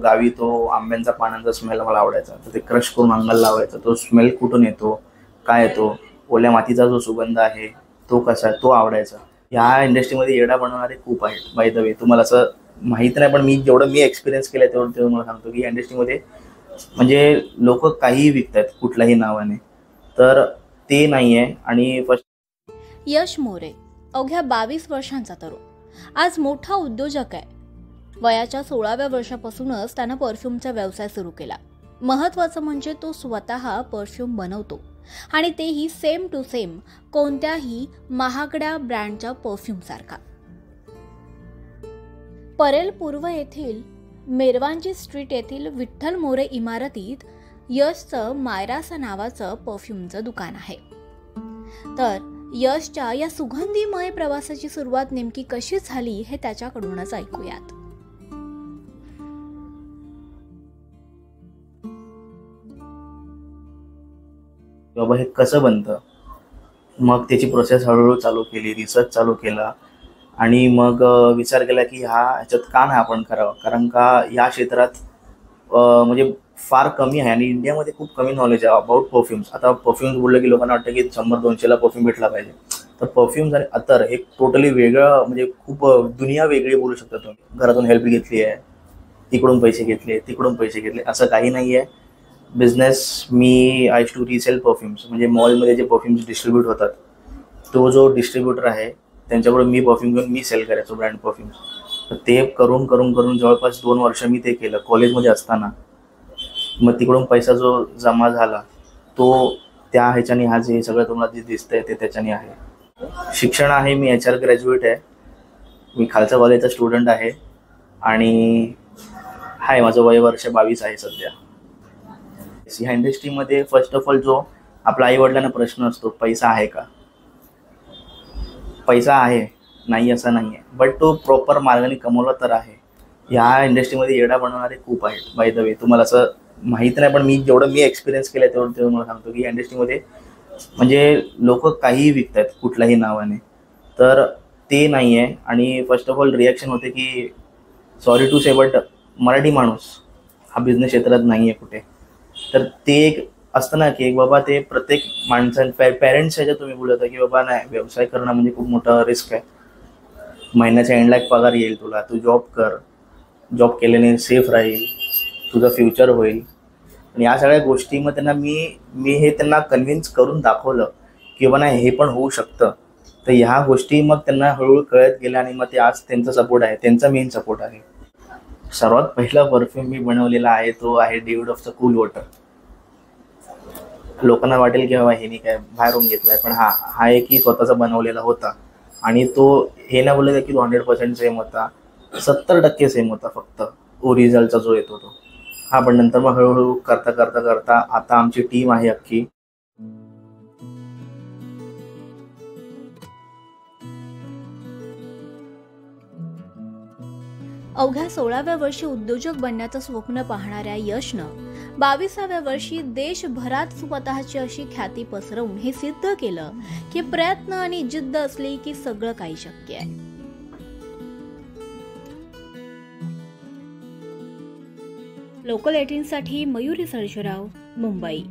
गावी तो आंब्यांचा पानांचा स्मेल मला आवडायचा. तर ते क्रश करून अंगाला लावायचा. तो स्मेल कुठून येतो, काय येतो, ओल्या मातीचा जो सुगंध आहे तो कसा आहे, तो आवडायचा. ह्या इंडस्ट्रीमध्ये येडा बनवणारे खूप आहेत. बाय द वे, तुम्हाला असं माहीत नाही, पण जेवढं मी एक्सपिरियन्स केलं तेवढं तेवढं मला सांगतो की या इंडस्ट्रीमध्ये म्हणजे लोक काहीही विकतात कुठल्याही नावाने, तर ते नाही आहे. आणि फर्स्ट यश मोरे अवघ्या 22 वर्षांचा तरुण आज मोठा उद्योजक आहे. वयाच्या 16व्या वर्षापासूनच त्यानं परफ्यूमचा व्यवसाय सुरू केला. महत्त्वाचं म्हणजे तो स्वतः परफ्यूम बनवतो आणि तेही सेम टू सेम कोणत्याही महागड्या ब्रँडच्या परफ्यूम सारखा. परेल पूर्व येथील मेरवांजी स्ट्रीट येथील विठ्ठल मोरे इमारतीत यशचं मायरासा नावाचं परफ्यूमचं दुकान आहे. तर यशच्या या सुगंधीमय प्रवासाची सुरुवात नेमकी कशी झाली हे त्याच्याकडूनच ऐकूयात. बाबा हे कसं बनतं, मग त्याची प्रोसेस हळूहळू चालू केली, रिसर्च चालू केला आणि मग विचार केला की ह्याच्यात का नाही आपण करावं, कारण का या क्षेत्रात म्हणजे फार कमी आहे आणि इंडियामध्ये खूप कमी नॉलेज आहे अबाउट परफ्यूम्स. आता परफ्यूम्स बोललं की लोकांना वाटतं की 100-200ला परफ्यूम भेटला पाहिजे. तर परफ्यूम्स आणि अत्तर एक टोटली वेगळं, म्हणजे खूप दुनिया वेगळी बोलू शकता तुम्ही. घरातून हेल्प घेतली आहे, इकडून पैसे घेतले, तिकडून पैसे घेतले, असं काही नाही आहे. बिझनेस मी आय टू रिसेल परफ्यूम्स, म्हणजे मॉलमध्ये जे परफ्यूम्स डिस्ट्रीब्यूट होतात, तो जो डिस्ट्रीब्युटर आहे त्यांच्याकडून मी परफ्यूम घेऊन मी सेल करायचो ब्रँड परफ्यूम्स. तर ते करून करून करून जवळपास 2 वर्ष मी ते केलं कॉलेजमध्ये असताना. मग तिकडून पैसा जो जमा झाला तो त्या ह्याच्याने हा जे सगळं तुम्हाला जे दिसतंय ते त्याच्याने आहे. शिक्षण आहे, मी HR ग्रॅज्युएट आहे, मी खालचा कॉलेजचा स्टुडंट आहे आणि हाय माझं वय वर्ष 22 आहे सध्या. ह्या इंडस्ट्रीमध्ये फर्स्ट ऑफ ऑल जो आपल्या आईवडिलांना प्रश्न असतो, पैसा आहे का. पैसा आहे, नाही असं नाही आहे, बट तो प्रॉपर मार्गाने कमवला तर आहे. ह्या इंडस्ट्रीमध्ये येडा बनवणारे खूप आहेत. बाय द वे, तुम्हाला असं माहीत नाही, पण जेवढं मी एक्सपिरियन्स केलं तेवढं तेवढं मला सांगतो की या इंडस्ट्रीमध्ये म्हणजे लोक काहीही विकतात कुठल्याही नावाने, तर ते नाही आहे. आणि फर्स्ट ऑफ ऑल रिॲक्शन होते की sorry to say, but Marathi माणूस हा बिझनेस क्षेत्रात नाही आहे कुठे. तर ते एक असतं ना की एक बाबा ते प्रत्येक पेरेंट्स ह्याच्यात तुम्ही बोलत की बाबा नाही, व्यवसाय करणं म्हणजे खूप मोठा रिस्क आहे. महिन्याच्या एंडला एक पगार येईल तुला, तू जॉब कर, जॉब केल्याने सेफ राहील, तुझं फ्युचर होईल. आणि या सगळ्या गोष्टी मग त्यांना मी हे त्यांना कन्व्हिन्स करून दाखवलं की बाबा नाही, हे पण होऊ शकतं. तर ह्या गोष्टी मग त्यांना हळूहळू कळत गेल्या आणि मग ते आज त्यांचा सपोर्ट आहे, त्यांचा मेन सपोर्ट आहे. सर्वात पहिला परफ्यूम मी बनवलेला आहे तो आहे dude of the cool water. लोकांना वाटेल की बाबा हे नाही काय बाहेरून घेतलाय, पण हा एक स्वतःचा बनवलेला होता. आणि तो हे नाही बोलले की 100% सेम होता, 70% सेम होता फक्त ओरिजिनलचा जो येतो तो. हा, पण नंतर मग हळूहळू करता करता करता आता आमची टीम आहे अख्खी. अवघ्या 16व्या वर्षी उद्योजक बनण्याचं स्वप्न पाहणाऱ्या यशनं 22व्या वर्षी देशभरात स्वतःची अशी ख्याती पसरवून हे सिद्ध केलं की प्रयत्न आणि जिद्द असली की सगळं काही शक्य आहे. लोकल 18 साठी मयुरी सर्जेराव, मुंबई.